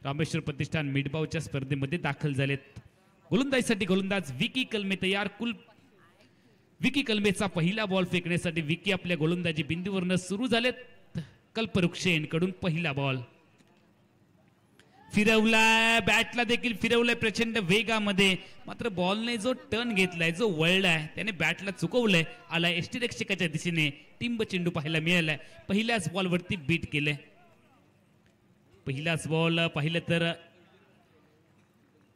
रामेश्वर प्रतिष्ठान मिडबावच्या स्पर्धेमध्ये दाखल झालेत। गोलंदाजीसाठी गोलंदाज विकी कलमे तयार। विकी कलमेचा पहिला बॉल फेकण्यासाठी विकी आपल्या गोलंदाजी बिंदूवरनं सुरू झालेत। कल्पवृक्ष यांकडून पहिला बॉल फिरवलाय, बॅटला देखील फिरवलाय प्रचंड वेगामध्ये, मात्र बॉलने जो टर्न घेतलाय, जो वळलाय, त्याने बॅटला चुकवलंय, आलाय यष्टिरक्षकाच्या दिशेने। टिंब चेंडू पाहायला मिळालाय, पहिल्याच बॉलवरती बीट केलंय। पहिलाच बॉल पाहिलं तर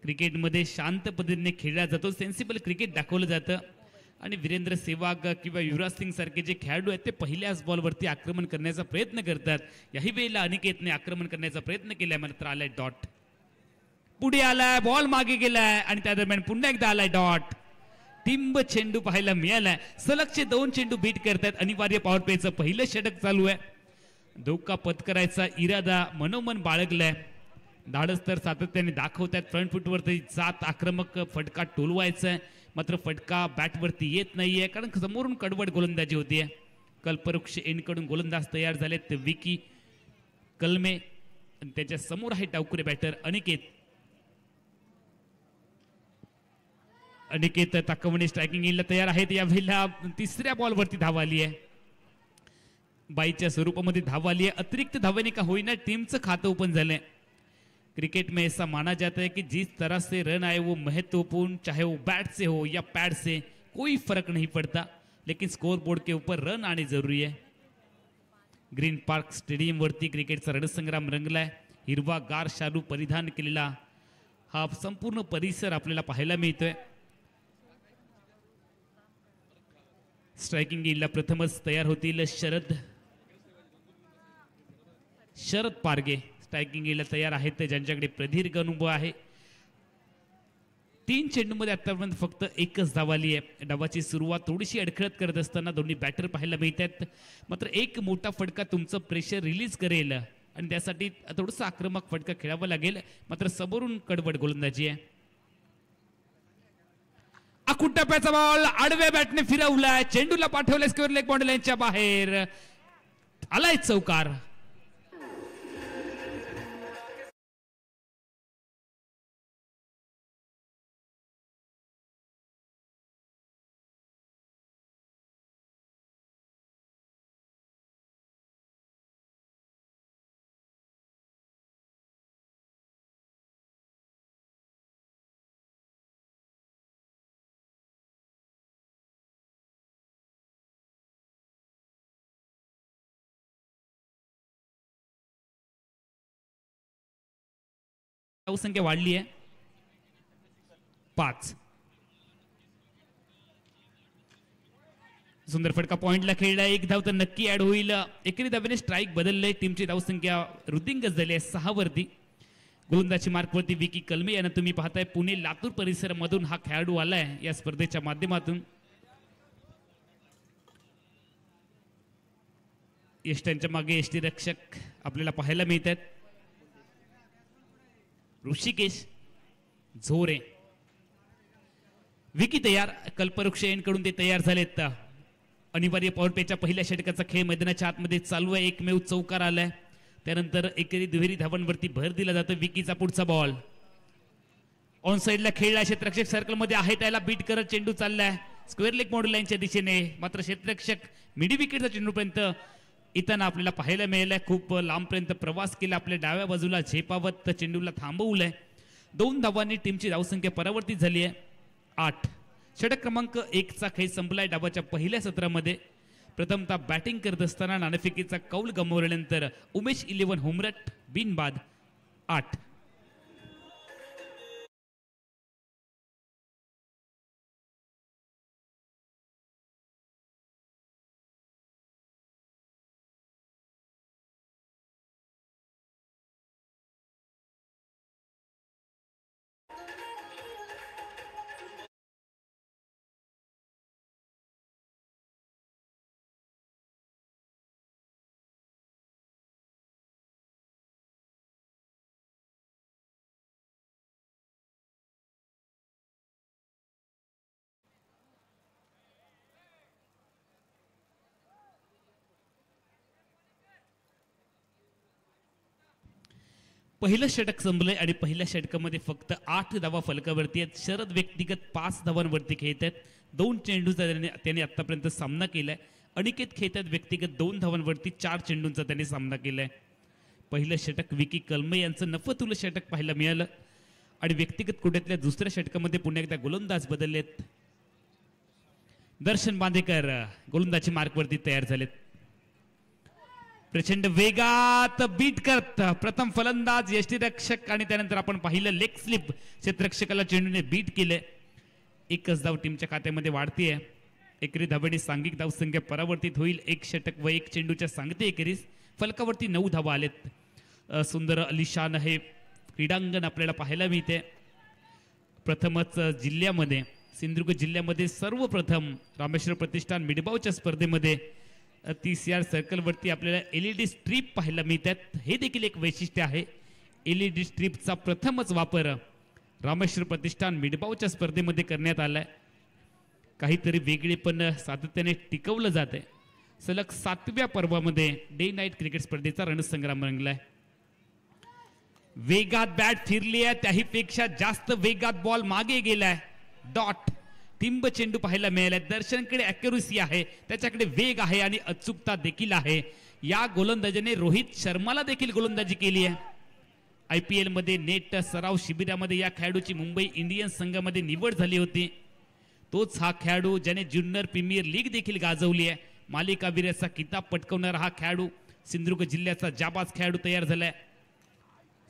क्रिकेटमध्ये शांत पद्धतीने खेळला जातो, सेन्सिबल क्रिकेट दाखवलं जातं आणि वीरेंद्र सेहवाग किंवा युवराज सिंग सारखे जे खेळाडू आहेत ते पहिल्याच बॉलवरती आक्रमण करण्याचा प्रयत्न करतात। याही वेळेला अनिकेतने आक्रमण करण्याचा प्रयत्न केलाय, मात्र आलाय डॉट। पुढे आलाय, बॉल मागे गेलाय आणि त्या दरम्यान पुन्हा एकदा आलाय डॉट। टिंब चेंडू पाहायला मिळालाय, सलगचे 2 चेंडू बीट करतात। अनिवार्य पॉवर प्लेचं पहिलं षटक चालू आहे। धोका पत्करायचा इरादा मनोमन बाळगलाय, धाडस तर सातत्याने दाखवतात। फ्रंट फुटवरती जात आक्रमक फटका टोलवायचा आहे, मात्र फटका बॅटवरती येत नाहीये कारण समोरून कडवड गोलंदाजी होतीये। कल्पवृक्ष एंडकडून गोलंदाज तयार झालेत विकी कलमे आणि त्याच्या समोर आहे डावखुरे बॅटर अनिकेत। अनिकेत ताकवणे स्ट्रायकिंग येईल तयार आहेत। या वेळेला तिसऱ्या बॉलवरती धाव आली आहे, बाईच्या स्वरूपामध्ये धाव आली आहे। अतिरिक्त धावेने का होईना टीमचं खातं ओपन झालंय। क्रिकेट में ऐसा माना जाता है कि जिस तरह से रन आए वो महत्वपूर्ण, चाहे वो बैट से हो या पैड से, कोई फर्क नहीं पड़ता, लेकिन स्कोर बोर्ड के ऊपर रन आने जरूरी है। ग्रीन पार्क स्टेडियम वरती क्रिकेटचा रणसंग्राम रंगलाय। हिरवा गार शालू परिधान केलेला हा संपूर्ण परिसर आपल्याला पाहायला मिळतोय। स्ट्रायकिंग गेला प्रथमच तयार होतील शरद पारगे स्ट्रायकिंग गेला तयार आहेत, ज्यांच्याकडे प्रदीर्घ अनुभव आहे। 3 चेंडूमध्ये आतापर्यंत फक्त एकच धाव आली आहे। डावाची सुरुवात थोडीशी अडखळत करत असताना दोन्ही बॅटर पाहायला मिळतात, मात्र एक मोठा फटका तुमचं प्रेशर रिलीज करेल आणि त्यासाठी थोडंसं आक्रमक फटका खेळावा लागेल, मात्र समोरून कडवड गोलंदाजी आहे। आखूड टप्प्याचा बॉल आडव्या बॅटने फिरवलाय, चेंडूला पाठवलाय स्क्वेअर लेग बाउंड्री लाईनच्या बाहेर, आलाय चौकार। धावसंख्या वाढली आहे 5। सुंदर फटका पॉइंटला खेळला, 1 धाव तर नक्की ऍड होईल। एकेरी धावेने स्ट्राईक बदलले, टीमची धावसंख्या वृद्धिंगत झाली आहे 6 वरती। गोलंदाजी मार्कवरती विकी कलमे यांना तुम्ही पाहताय पुणे लातूर परिसरामधून हा खेळाडू आलाय या स्पर्धेच्या माध्यमातून। यष्टांच्या मागे यष्टिरक्षक आपल्याला पाहायला मिळतात, ऋषिकेश झोरे। विकी तयार, कल्पवृक्ष यांकडून ते तयार झालेत। अनिवार्य पॉवर प्लेच्या पहिल्या षटकाचा खेळ मैदानाच्या आतमध्ये चालू आहे, एकमेव चौकार आलाय, त्यानंतर एकेरी दुहेरी धावांवरती भर दिला जातो। विकीचा पुढचा बॉल ऑन साइडला खेळला, क्षेत्ररक्षक सर्कलमध्ये आहे, त्याला बीट करत चेंडू चाललाय स्क्वेअर लेग बाउंड्री लाईनच्या दिशेने, मात्र क्षेत्ररक्षक मिडी विकेटचा चेंडूपर्यंत येताना आपल्याला पाहायला मिळालंय। खूप लांबपर्यंत प्रवास केला, आपल्या डाव्या बाजूला झेपावत चेंडूला थांबवलंय। 2 धावांनी टीमची धावसंख्या परावर्तित झाली आहे 8। षटक क्रमांक 1 चा खेळ संपलाय। डावाच्या पहिल्या सत्रामध्ये प्रथमतः बॅटिंग करत असताना नाणेफेकीचा कौल गमावल्यानंतर उमेश 11 होमरट बिनबाद 8। पहिलं षटक संपलंय आणि पहिल्या षटकामध्ये फक्त 8 धावा फलकावरती आहेत. शरद व्यक्तिगत 5 धावांवरती खेळत आहेत. 2 चेंडूचा त्याने आतापर्यंत सामना केलाय. अनिकेत खेळतात व्यक्तिगत 2 धावांवरती 4 चेंडूंचा त्यांनी सामना केलाय. पहिलं षटक विकी कलमे यांचं नफतुलं षटक पाहायला मिळालं आणि व्यक्तिगत कोट्यातल्या दुसऱ्या षटकामध्ये पुन्हा एकदा गोलंदाज बदललेत. दर्शन बांदेकर गोलंदाजी मार्कवरती तयार झालेत. प्रचंड वेगात बीट करत प्रथम फलंदाज यष्टीरक्षक आणि त्यानंतर आपण पाहिलं लेग स्लिप क्षेत्ररक्षकाला चेंडूने बीट केले. एकच धाव टीमच्या खात्यामध्ये वाढतीये. एकरी धावेने सांघिक धावसंख्या परावर्तित होईल. 1 षटक व 1 चेंडूच्या सांगते एकेरीस फलकावरती 9 धावा आलेत. सुंदर अलिशान हे क्रीडांगण आपल्याला पाहायला मिळते. प्रथमच जिल्ह्यामध्ये सिंधुदुर्ग जिल्ह्यामध्ये सर्वप्रथम रामेश्वर प्रतिष्ठान मिडबावच्या स्पर्धेमध्ये 30 यार्ड सर्कलवरती आपल्याला LED स्ट्रीप पाहायला मिळतात. हे देखील एक वैशिष्ट्य आहे. LED स्ट्रीपचा प्रथमच वापर रामेश्वर प्रतिष्ठान मिडबावच्या स्पर्धेमध्ये करण्यात आलाय. काहीतरी वेगळे पण सातत्याने टिकवलं जाते. सलग 7व्या पर्वामध्ये डे नाईट क्रिकेट स्पर्धेचा रणसंग्राम रंगलाय. वेगात बॅट फिरली आहे. त्याहीपेक्षा जास्त वेगात बॉल मागे गेलाय. डॉट टिंब चेंडू पाहायला मिळालाय. दर्शनकडे ॲक्युरसी आहे, त्याच्याकडे वेग आहे आणि अचूकता देखील आहे. या गोलंदाजाने रोहित शर्माला देखील गोलंदाजी केली आहे. IPL मध्ये नेट सराव शिबिरामध्ये या खेळाडूची मुंबई इंडियन्स संघामध्ये निवड झाली होती. तोच हा खेळाडू ज्याने ज्युनियर प्रीमियर लीग देखील गाजवली आहे. मालिकावीराचा किताब पटकवणारा हा खेळाडू सिंधुदुर्ग जिल्ह्याचा जाबाज खेळाडू तयार झालाय.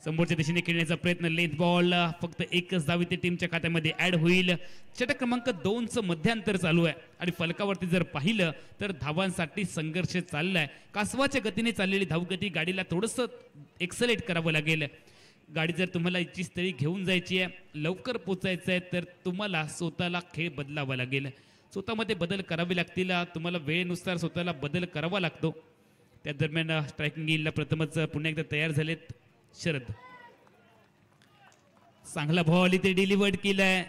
समोरच्या दिशेने खेळण्याचा प्रयत्न. लेंथ बॉल फक्त एकच धाव इथे टीमच्या खात्यामध्ये ऍड होईल. षटक क्रमांक 2चं मध्यांतर चालू आहे आणि फलकावरती जर पाहिलं तर धावांसाठी संघर्ष चाललाय. कासवाच्या गतीने चाललेली धावगती गाडीला थोडंसं एक्सलेट करावं लागेल. गाडी जर तुम्हाला इच्छित स्थळी घेऊन जायची आहे, लवकर पोचायचं आहे, तर तुम्हाला स्वतःला खेळ बदलावा लागेल. स्वतःमध्ये बदल करावे लागतील. तुम्हाला वेळेनुसार स्वतःला बदल करावा लागतो. त्या दरम्यान स्ट्रायकिंग येईल प्रथमच पुन्हा एकदा तयार झालेत शरद. चांगला बॉल इथे डिलिव्हर्ड केलाय.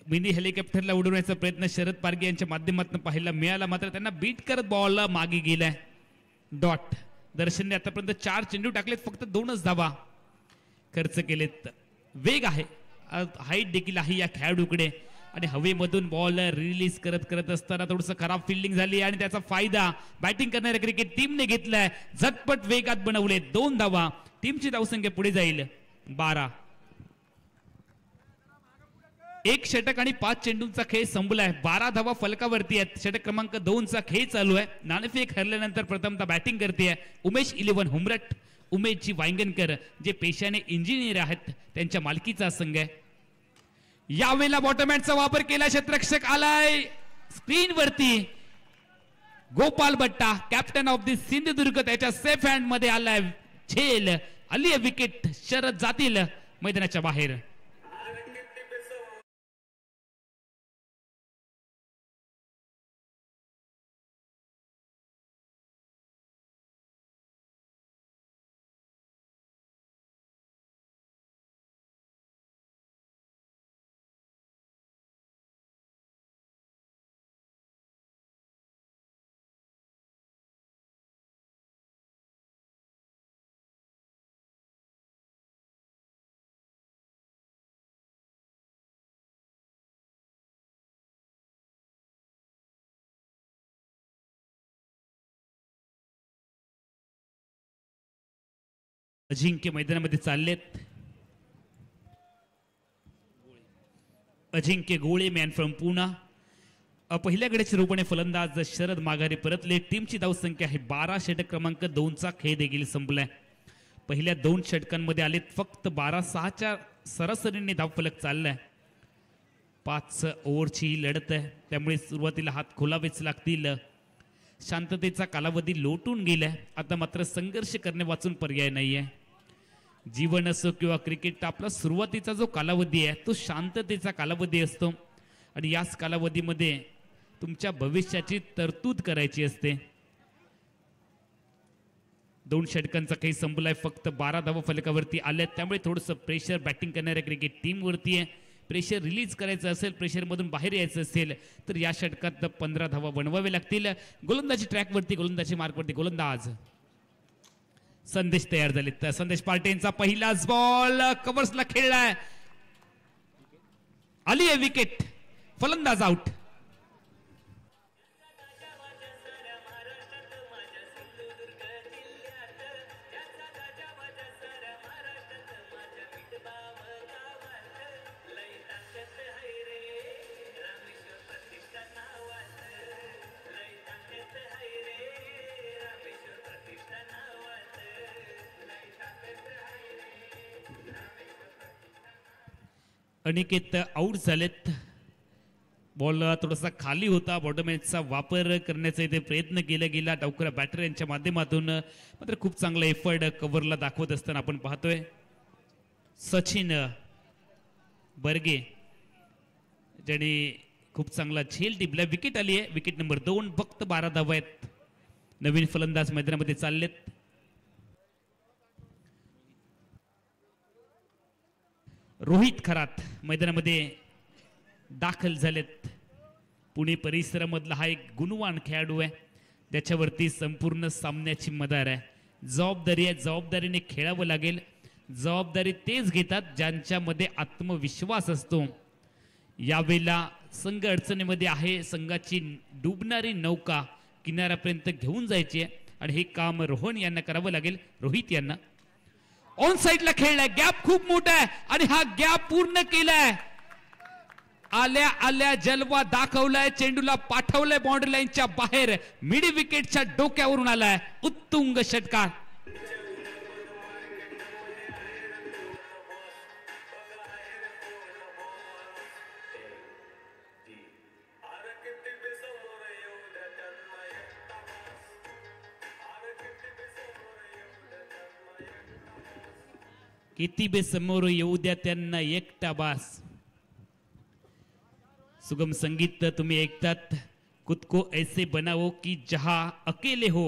मिनी हेलिकॉप्टरला उडवण्याचा प्रयत्न शरद पारगे यांच्या माध्यमातून पाहायला मिळाला, मात्र त्यांना बीट करत बॉल मागे गेलाय. डॉट. दर्शनने आतापर्यंत 4 चेंडू टाकलेत, फक्त 2च धावा खर्च केलेत. वेग आहे, हाईट देखील आहे या खेळाडूकडे आणि हवेमधून बॉल रिलीज करत असताना थोडंसं खराब फिल्डिंग झाली आणि त्याचा फायदा बॅटिंग करणाऱ्या क्रिकेट टीमने घेतलाय. झटपट वेगात बनवले 2 धावा. टीमची धावसंख्या पुढे जाईल 12. 1 षटक आणि 5 चेंडूंचा खेळ संपलाय. 12 धावा फलकावरती आहेत. षटक क्रमांक 2चा खेळ चालू आहे. नाणेफेक हरल्यानंतर प्रथमतः बॅटिंग करते उमेश 11 हुमरट. उमेशजी वांगणकर जे पेशाने इंजिनियर आहेत त्यांच्या मालकीचा संघ आहे. यावेळेला बॉटमहॅंडचा वापर केला. क्षेत्ररक्षक आलाय स्क्रीन वरती. गोपाल बट्टा कॅप्टन ऑफ द सिंधुदुर्ग त्याच्या सेफ हँड मध्ये आलाय. झेल आली विकेट. शरद जातील मैदानाच्या बाहेर. अजिंक्य मैदानामध्ये चाललेत. अजिंक्य गोळे मॅन फ्रॉम पुणा. पहिल्या गड्याच्या रूपाने फलंदाज शरद माघारी परतले. टीमची धावसंख्या आहे 12. षटक क्रमांक 2चा खेळ देखील संपलाय. पहिल्या 2 षटकांमध्ये आलेत फक्त 12-6च्या सरासरीने धावफलक चाललाय. 5 ओव्हरची ही लढत आहे, त्यामुळे सुरुवातीला हात खोलावेच लागतील. शांततेचा कालावधी लोटून गेलाय. आता मात्र संघर्ष करणे वाचून पर्याय नाहीये. जीवन असो किंवा क्रिकेट, आपला सुरुवातीचा जो कालावधी आहे तो शांततेचा कालावधी असतो आणि याच कालावधीमध्ये तुमच्या भविष्याची तरतूद करायची असते. 2 षटकांचा काही संपलाय. फक्त 12 धावा फलकावरती आल्यात, त्यामुळे थोडंसं प्रेशर बॅटिंग करणाऱ्या क्रिकेट टीमवरती आहे. प्रेशर रिलीज करायचं असेल, प्रेशरमधून बाहेर यायचं असेल तर या षटकात 15 धावा बनवावे लागतील. गोलंदाजी ट्रॅकवरती, गोलंदाजी मार्कवरती गोलंदाज संदेश तयार झालेत. संदेश पार्टेंचा पहिलाच बॉल कव्हर्सला खेळलाय, आली आहे विकेट, फलंदाज आउट. अनिकेत आउट झालेत. बॉल थोडासा खाली होता, बॉटम एजचा वापर करण्याचा इथे प्रयत्न केला गेला डावखुरा बॅटर यांच्या माध्यमातून, मात्र खूप चांगला एफर्ट कव्हरला दाखवत असताना आपण पाहतोय. सचिन बर्गे ज्याने खूप चांगला झेल टिपला, विकेट आली आहे, विकेट नंबर 2. फक्त 12 धावा आहेत. नवीन फलंदाज मैदानामध्ये चाललेत. रोहित खरात मैदानामध्ये दाखल झालेत. पुणे परिसरामधला हा एक गुणवान खेळाडू आहे, त्याच्यावरती संपूर्ण सामन्याची मदार आहे. जबाबदारी आहे, जबाबदारीने खेळावं लागेल. जबाबदारी तेच घेतात ज्यांच्यामध्ये आत्मविश्वास असतो. यावेळेला संघ अडचणीमध्ये आहे, संघाची डुबणारी नौका किनाऱ्यापर्यंत घेऊन जायची आहे आणि हे काम रोहन यांना करावं लागेल, रोहित यांना. ऑन साइडला खेळलाय, गॅप खूप मोठा आहे आणि हा गॅप पूर्ण केलाय. आल्या आल्या जलवा दाखवलाय, चेंडूला पाठवलंय बाउंड्री लाईनच्या बाहेर, मिड विकेटच्या डोक्यावरून आलाय, उत्तुंग षटकार. किती बे समोर येऊ द्या त्यांना एकटा बास. सुगम संगीत तुम्ही ऐकतात. खुद को ऐसे बनाओ कि जहां अकेले हो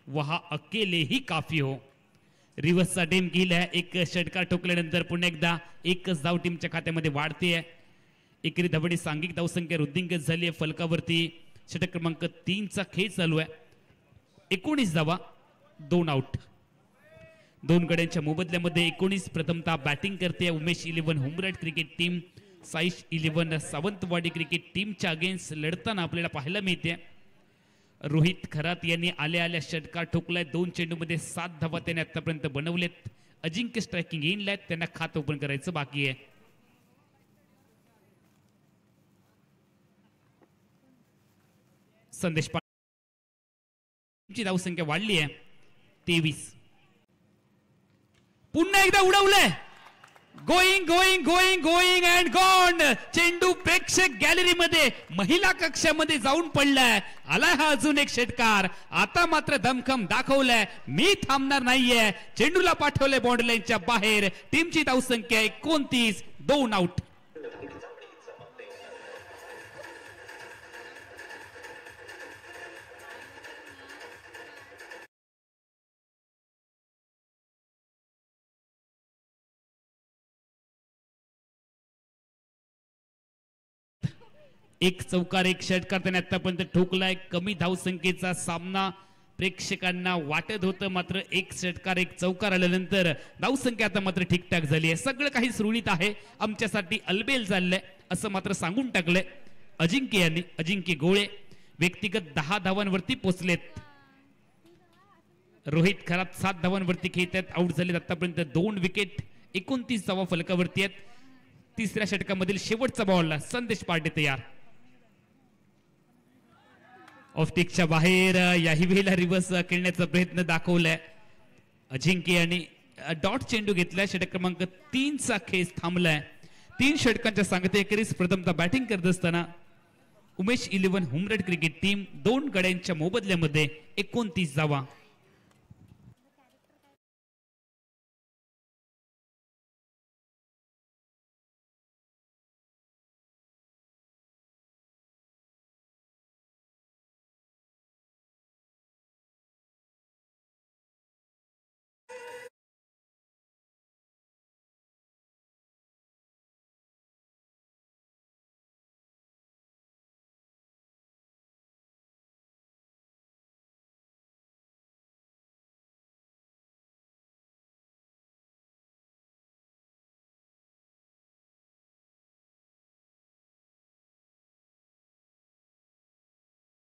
वहां अकेले ही काफी हो. रिव्हर्सचा टीम केलाय. एक षटकार ठोकल्यानंतर पुन्हा एकदा एकच धाव टीमच्या खात्यामध्ये वाढते आहे. एकेरी धावडी सांघिक धावसंख्या वृद्धिंगत झाली आहे. फलकावरती षटक क्रमांक 3 चा खेळ चालू आहे. 19 धावा, 2 आउट. 2 गड्यांच्या मोबदल्यामध्ये 19. प्रथमतः बॅटिंग करते Umesh 11 Humrat cricket team Saish 11 Sawantwadi cricket टीमच्या अगेन्स्ट लढताना आपल्याला पाहायला मिळते. रोहित खरात यांनी आल्या आल्या षटकार ठोकलाय. 2 चेंडूमध्ये 7 धावा त्याने आतापर्यंत बनवलेत. अजिंक्य स्ट्रायकिंग येईल, त्यांना खातं ओपन करायचं बाकी आहे. संदेश धावसंख्या वाढली आहे 23. पुन्हा एकदा उडवलंय. Going going going going and gone. चेंडू प्रेक्षक गॅलरी मध्ये महिला कक्षामध्ये जाऊन पडलाय. आलाय हा अजून एक षटकार. आता मात्र दमखम दाखवलाय, मी थांबणार नाहीये. चेंडूला पाठवलंय बाउंड्री लाईनच्या बाहेर. टीमची धावसंख्या 29, 2 आउट. एक चौकार एक षटकार त्याने आतापर्यंत ठोकलाय. कमी धावसंख्येचा सामना प्रेक्षकांना वाटत होतं, मात्र एक षटकार एक चौकार आल्यानंतर धावसंख्या आता मात्र ठीकठाक झाली आहे. सगळं काही सुरळीत आहे, आमच्यासाठी अलबेल चाललंय असं मात्र सांगून टाकलंय अजिंक्य यांनी. अजिंक्य गोळे व्यक्तिगत 10 धावांवरती पोचलेत. रोहित खरात 7 धावांवरती खेळतात, आउट झालेत आतापर्यंत 2 विकेट. 29 धावा फलकावरती आहेत. तिसऱ्या षटकामधील शेवटचा बॉल संदेश पार्टे तयार. ऑफस्टिकच्या बाहेर याही वेळेला रिव्हर्स खेळण्याचा प्रयत्न दाखवलाय अजिंक्य यांनी. डॉट चेंडू घेतलाय. षटक क्रमांक 3 चा खेळ थांबलाय. 3 षटकांच्या सांगतेखेरीज प्रथमतः बॅटिंग करत असताना उमेश 11 हुमरट क्रिकेट टीम 2 गड्यांच्या मोबदल्यामध्ये 29 धावा.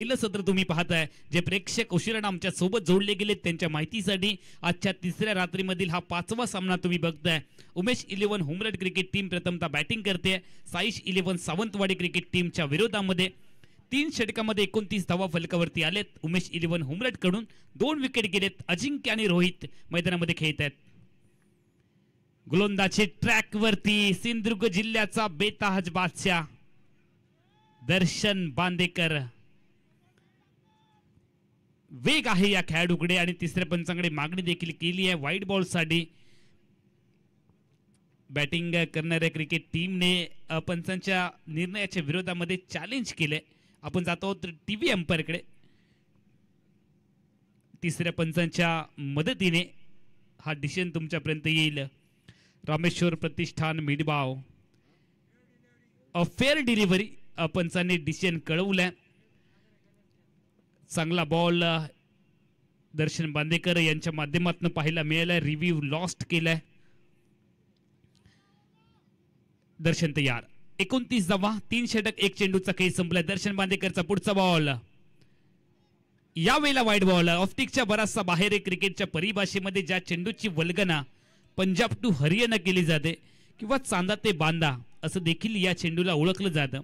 पहिलं सत्र तुम्ही पाहताय. जे प्रेक्षक उशिरानं आमच्या सोबत जोडले गेलेत त्यांच्या माहितीसाठी आजच्या तिसऱ्या रात्रीमधील हा 5वा सामना तुम्ही बघताय. उमेश 11 हुमरट क्रिकेट टीम प्रथमतः बॅटिंग करते. साईश 11 सावंतवाडी क्रिकेट टीमच्या विरोधामध्ये 3 षटकामध्ये 29 धावा फलकावरती आलेत. उमेश 11 हुमरट कडून 2 विकेट गेलेत. अजिंक्य आणि रोहित मैदानामध्ये खेळत आहेत. गोलंदाजी ट्रॅक वरती सिंधुदुर्ग जिल्ह्याचा बेताज बादशाह दर्शन बांदेकर. वेग आहे या खेळाडूकडे आणि तिसऱ्या पंचांकडे मागणी देखील केली आहे व्हाईट बॉल साठी. बॅटिंग करणाऱ्या क्रिकेट टीमने पंचांच्या निर्णयाच्या विरोधामध्ये चॅलेंज केले. आपण जातो टीव्ही अंपायरकडे. तिसऱ्या पंचांच्या मदतीने हा डिसिजन तुमच्यापर्यंत येईल. रामेश्वर प्रतिष्ठान मिडबाव फेअर डिलिव्हरी पंचांनी डिसिजन कळवलाय. चांगला बॉल दर्शन बांदेकर यांच्या माध्यमातून पाहायला मिळाला. रिव्ह्यू लॉस्ट केलाय. दर्शन तयार. 29 धावा 3 षटक 1 चेंडूचा खेळ संपलाय. दर्शन बांदेकरचा पुढचा बॉल यावेळेला वाईट बॉल. ऑफ्टिकच्या बराचसा बाहेर क्रिकेटच्या परिभाषेमध्ये ज्या चेंडूची वल्गना पंजाब टू हरियाणा केली जाते किंवा चांदा ते बांदा असं देखील या चेंडूला ओळखलं जातं.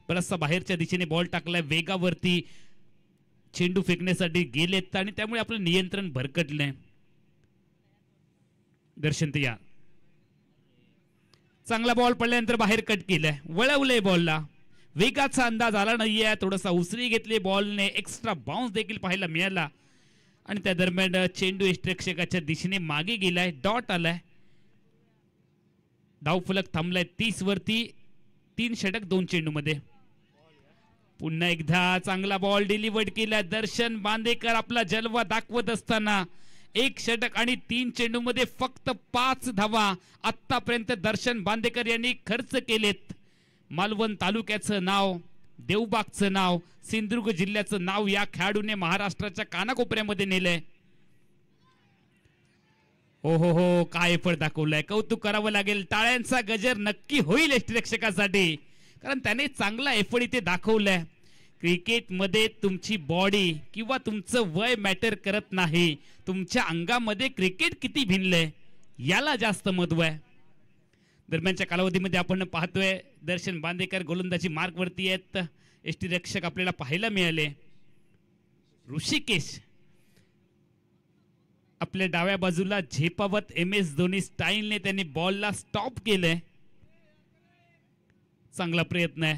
बराचसा बाहेरच्या दिशेने बॉल टाकलाय. वेगावरती चेंडू फेकण्यासाठी गेलेत आणि त्यामुळे आपलं नियंत्रण भरकटलंय. दर्शन तयार. चांगला बॉल पडल्यानंतर बाहेर कट केलाय. वळवलंय बॉलला. वेगाचा अंदाज आला नाहीये. थोडासा उसरी घेतली बॉलने. एक्स्ट्रा बाउन्स देखील पाहायला मिळाला आणि त्या दरम्यान चेंडू यष्टिरक्षकाच्या दिशेने मागे गेलाय. डॉट आलाय. धावफलक थांबलाय 30 वरती. 3 षटक 2 चेंडू मध्ये. पुन्हा एकदा चांगला बॉल डिलिव्हर्ड केला. दर्शन बांदेकर आपला जलवा दाखवत असताना 1 षटक आणि 3 चेंडू मध्ये फक्त 5 धावा आतापर्यंत दर्शन बांदेकर यांनी खर्च केलेत. मालवण तालुक्याचं नाव, देवबागचं नाव, सिंधुदुर्ग जिल्ह्याचं नाव या खेळाडूने महाराष्ट्राच्या कानाकोपऱ्यामध्ये नेलंय. हो हो हो, काय एफर्ट दाखवलाय. कौतुक करावं लागेल. टाळ्यांचा गजर नक्की होईल यष्टिरक्षकासाठी, कारण त्याने चांगला एफर्ट इथे दाखवलाय. क्रिकेटमध्ये तुमची बॉडी किंवा तुमचं वय मॅटर करत नाही. तुमच्या अंगामध्ये क्रिकेट किती भिनलंय याला जास्त महत्व आहे. दरम्यानच्या कालावधीमध्ये आपण पाहतोय दर्शन बांदेकर गोलंदाजी मार्कवरती आहेत. यष्टिरक्षक आपल्याला पाहायला मिळाले. ऋषिकेश आपल्या डाव्या बाजूला झेपावत MS धोनी स्टाईलने त्यांनी बॉलला स्टॉप केलंय. चांगला प्रयत्न आहे.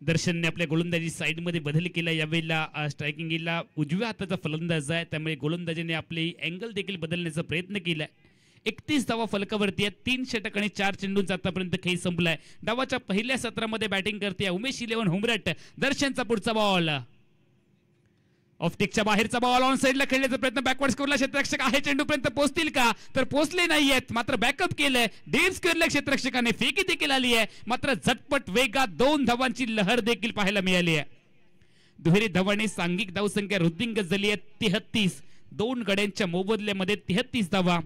दर्शनने आपल्या गोलंदाजी साइड मध्ये बदल केला. यावेळेला स्ट्रायकिंगला उजव्या हाताचा फलंदाज आहे, त्यामुळे गोलंदाजीने आपली अँगल देखील बदलण्याचा प्रयत्न केलाय. 31 धावा फलकावरती आहेत. 3 षटक आणि 4 चेंडूंचा आतापर्यंत खेळ संपलाय. डावाच्या पहिल्या सत्रामध्ये बॅटिंग करते उमेश 11 हुमरट. दर्शनचा पुढचा बॉल ऑफ्टिकच्या बाहेरचा बॉल ऑन साइडला खेळण्याचा प्रयत्न. बॅकवर्ड स्कोरला क्षेत्ररक्षक आहे. चेंडूपर्यंत पोहोचतील का, तर पोहोचले नाहीयेत. मात्र बॅकअप केलंय. डीप स्क्वेअरला क्षेत्ररक्षकाने फेकी देखील आली आहे. मात्र झटपट वेगात 2 धावांची लहर देखील पाहायला मिळाली आहे. दुहेरी धावांनी सांघिक धावसंख्या वृद्धिंगत झाली आहे 33. 2 गड्यांच्या मोबदल्यामध्ये 33 धावा.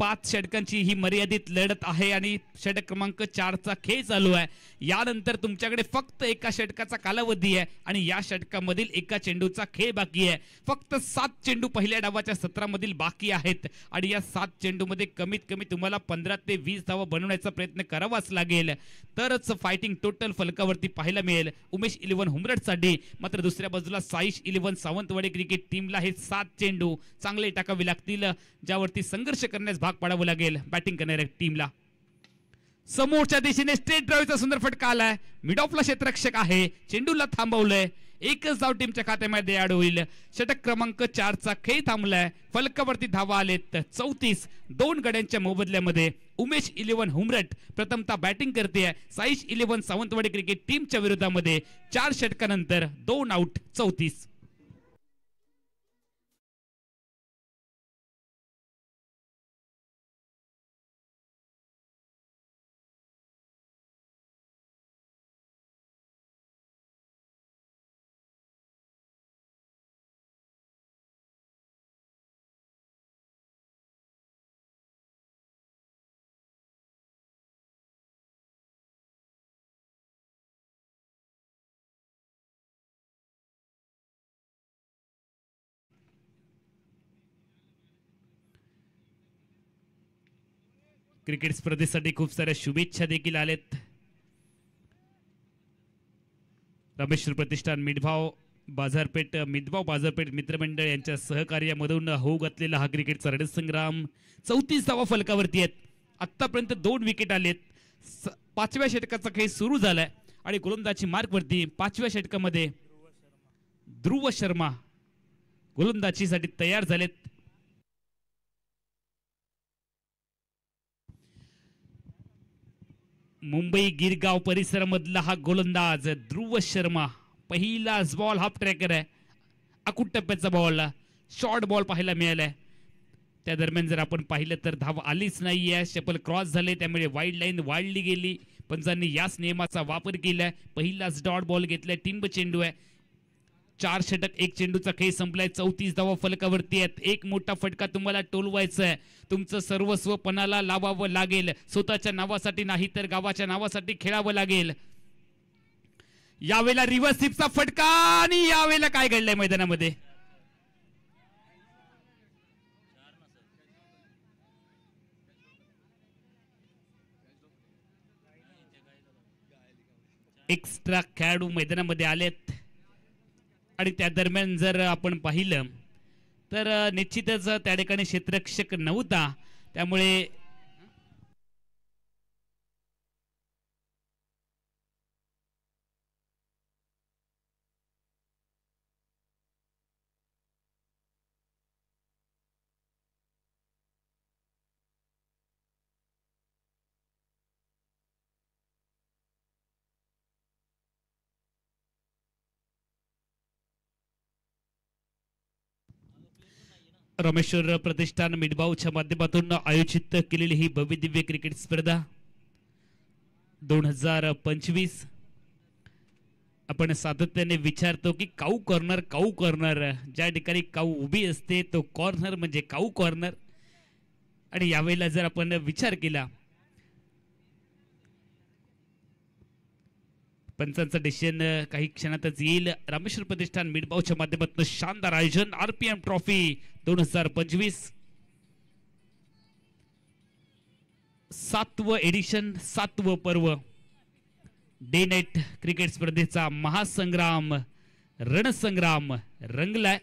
5 षटकांची ही मर्यादित लढत आहे आणि षटक क्रमांक 4चा खेळ चालू आहे. यानंतर तुमच्याकडे फक्त एका षटकाचा कालावधी आहे आणि या षटकामधील एका चेंडूचा खेळ बाकी आहे. फक्त 7 चेंडू पहिल्या डावाच्या सत्रामधील बाकी आहेत आणि या 7 चेंडूमध्ये कमीत कमी तुम्हाला 15 ते 20 धावा बनवण्याचा प्रयत्न करावाच लागेल, तरच फायटिंग टोटल फलकावरती पाहायला मिळेल उमेश 11 हुमरटसाठी. मात्र दुसऱ्या बाजूला साईश 11 सावंतवाडी क्रिकेट टीमला हे 7 चेंडू चांगले टाकावे लागतील, ज्यावरती संघर्ष करण्यास भाग पाडावं लागेल बॅटिंग करणाऱ्या टीमला. समोरच्या दिशेने स्ट्रेट ड्राईव्हचा सुंदर फटका आलाय. मिड ऑफला क्षेत्ररक्षक आहे. चेंडूला थांबवलंय. एकच धाव टीमच्या खात्यामध्ये ऍड होईल. षटक क्रमांक 4चा खेळ थांबलाय. फलकावरती धावा आलेत 34. 2 गड्यांच्या मोबदल्यामध्ये उमेश 11 हुमरट प्रथमतः बॅटिंग करते. साईश 11 सावंतवाडी क्रिकेट टीमच्या विरोधामध्ये 4 षटकानंतर 2 आउट 34. क्रिकेट स्पर्धेसाठी खूप साऱ्या शुभेच्छा देखील आलेत. रामेश्वर प्रतिष्ठान मितभाव बाजारपेठ मित्रमंडळ यांच्या सहकार्यामधून होऊ घातलेला हा क्रिकेटचा रणसंग्राम 34व्या फलकावरती आहेत. आतापर्यंत 2 विकेट आलेत. 5व्या षटकाचा खेळ सुरू झालाय आणि गोलंदाजी मार्कवरती 5व्या षटकामध्ये ध्रुव शर्मा गोलंदाजीसाठी तयार झालेत. मुंबई गिरगाव परिसरामधला हा गोलंदाज ध्रुव शर्मा. पहिलाच बॉल हाफ ट्रॅकर आहे. अकूट टप्प्याचा बॉल, शॉर्ट बॉल पाहायला मिळालाय. त्या दरम्यान जर आपण पाहिलं तर धाव आलीच नाहीये. शपल क्रॉस झाले, त्यामुळे वाईड लाईन वाढली गेली. पंचांनी याच नियमाचा वापर केलाय. पहिलाच डॉट बॉल घेतलाय. टिंब चेंडू आहे. 4 षटक 1 चेंडूचा खेळ संपलाय. 34 धावा फलकावरती आहेत. एक मोठा फटका तुम्हाला टोलवायचा आहे. तुमचं सर्वस्व पणाला लावावं लागेल. स्वतःच्या नावासाठी नाही तर गावाच्या नावासाठी खेळावं लागेल. यावेळेला रिव्हर्स स्वीपचा फटका आणि यावेळेला काय घडलंय मैदानामध्ये? एक्स्ट्रा खेळाडू मैदानामध्ये आलेत आणि त्या दरम्यान जर आपण पाहिलं तर निश्चितच त्या ठिकाणी क्षेत्ररक्षक नव्हता. त्यामुळे रामेश्वर प्रतिष्ठान मितभावच्या माध्यमातून आयोजित केलेली ही भव्य दिव्य क्रिकेट स्पर्धा 2025. आपण सातत्याने विचारतो की काऊ कॉर्नर ज्या ठिकाणी काऊ उभी असते तो कॉर्नर म्हणजे काऊ कॉर्नर. आणि यावेळेला जर आपण विचार केला, पंचांचं डिसिजन काही क्षणातच येईल. रामेश्वर प्रतिष्ठान मितभावच्या माध्यमातून शानदार आयोजन. RPM ट्रॉफी 2025 7वं एडिशन, 7वं पर्व. डे नाईट क्रिकेट स्पर्धेचा महासंग्राम रणसंग्राम रंगलाय.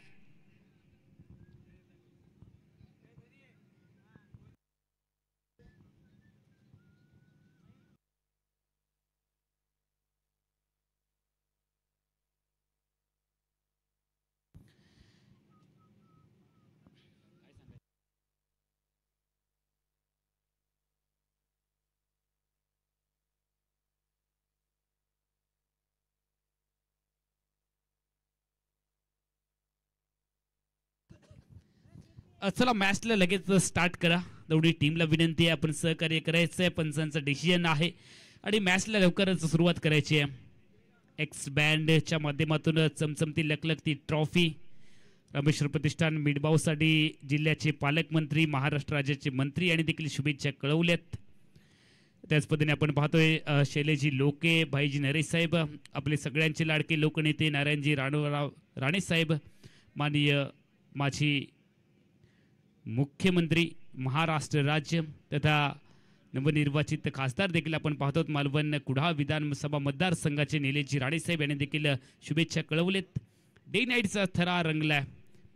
चला मॅचला लगेच स्टार्ट करा. दोन्ही टीमला विनंती आहे, आपण सहकार्य करायचं आहे. पंचांचं डिसिजन आहे आणि मॅचला लवकरच सुरुवात करायची आहे. एक्स बँडच्या माध्यमातून चमचमती लखलखती ट्रॉफी. रामेश्वर प्रतिष्ठान मितभावसाठी जिल्ह्याचे पालकमंत्री, महाराष्ट्र राज्याचे मंत्री यांनी देखील शुभेच्छा कळवल्यात. त्याच पद्धतीने आपण पाहतोय शैलेजी लोके, भाईजी नरेश साहेब, आपले सगळ्यांचे लाडके लोकनेते नारायणजी राणे साहेब, माननीय माजी मुख्यमंत्री महाराष्ट्र राज्य तथा नवनिर्वाचित खासदार देखील आपण पाहतो. मालवण कुडाळ विधानसभा मतदारसंघाचे निलेशजी राणे साहेब यांनी देखील शुभेच्छा कळवलेत. डे नाईटचा थरा रंगलाय.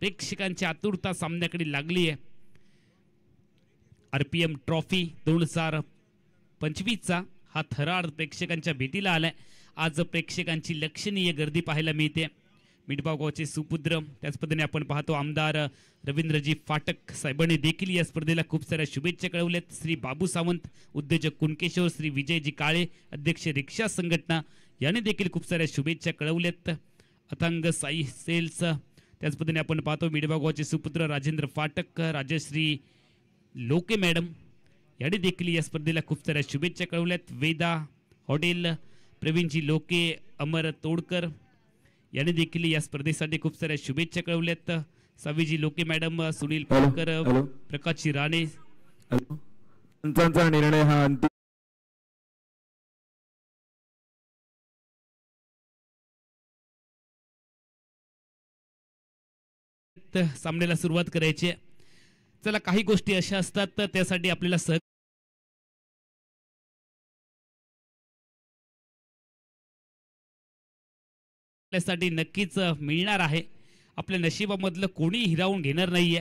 प्रेक्षकांची आतुरता सामन्याकडे लागली आहे. RPM ट्रॉफी 2025चा हा थरार प्रेक्षकांच्या भेटीला आलाय. आज प्रेक्षकांची लक्षणीय गर्दी पाहायला मिळते. मितभाव गावचे सुपुत्र, त्याच पद्धतीने आपण पाहतो आमदार रवींद्रजी फाटक साहेबांनी देखील या स्पर्धेला खूप साऱ्या शुभेच्छा कळवल्यात. श्री बाबू सावंत, उद्योजक कुणकेश्वर, श्री विजयजी काळे, अध्यक्ष रिक्षा संघटना यांनी देखील खूप साऱ्या शुभेच्छा कळवल्यात. अथांग साई सेल्स, त्याच पद्धतीने आपण पाहतो मितभाव गावचे सुपुत्र राजेंद्र फाटक, राजश्री लोके मॅडम यांनी देखील या स्पर्धेला खूप साऱ्या शुभेच्छा कळवल्यात. वेदा हॉटेल, प्रवीणजी लोके, अमर तोडकर यांनी देखील या स्पर्धेसाठी खूप साऱ्या शुभेच्छा कळवल्यात. सावीजी लोके मॅडम, सुनील पालकर, प्रकाशजी राणे. पंचांचा निर्णय हा अंतिम सामन्याला सुरुवात करायची. चला, काही गोष्टी अशा असतात तर त्यासाठी आपल्याला आपल्यासाठी नक्कीच मिळणार आहे. आपल्या नशिबामधलं कोणी हिरावून घेणार नाहीये.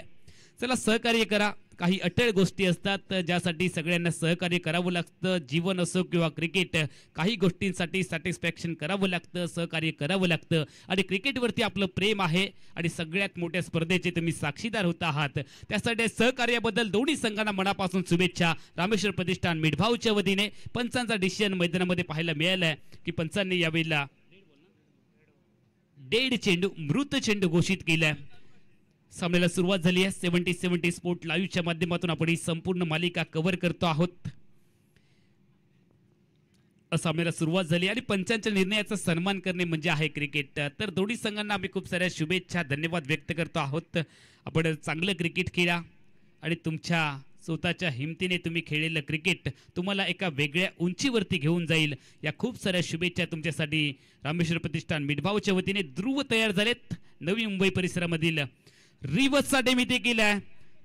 चला सहकार्य करा. काही अटळ गोष्टी असतात ज्यासाठी सगळ्यांना सहकार्य करावं लागतं. जीवन असो किंवा क्रिकेट, काही गोष्टींसाठी सॅटिस्फॅक्शन करावं लागतं, सहकार्य करावं लागतं आणि क्रिकेटवरती आपलं प्रेम आहे आणि सगळ्यात मोठ्या स्पर्धेचे तुम्ही साक्षीदार होत आहात. त्यासाठी सहकार्याबद्दल दोन्ही संघांना मनापासून शुभेच्छा. रामेश्वर प्रतिष्ठान मिठभावच्या वतीने पंचांचा डिसिजन मैदानामध्ये पाहायला मिळालाय की पंचांनी यावेळेला डेड चेंडू, मृत चेंडू घोषित केलाय. सामन्याला सुरुवात झाली आहे. 70-70 स्पोर्ट लाईव्हच्या माध्यमातून आपण ही संपूर्ण मालिका कव्हर करतो आहोत. सामन्याला सुरुवात झाली आणि पंचांच्या निर्णयाचा सन्मान करणे म्हणजे आहे क्रिकेट. तर दोन्ही संघांना आम्ही खूप साऱ्या शुभेच्छा, धन्यवाद व्यक्त करतो आहोत. आपण चांगलं क्रिकेट खेळा आणि तुमच्या स्वतःच्या हिमतीने तुम्ही खेळलेलं क्रिकेट तुम्हाला एका वेगळ्या उंचीवरती घेऊन जाईल. या खूप साऱ्या शुभेच्छा तुमच्यासाठी. रामेश्वर प्रतिष्ठान मिठभावच्या वतीने ध्रुव तयार झालेत. नवी मुंबई परिसरामधील रिव्हर्सचा डेम इथे केलाय.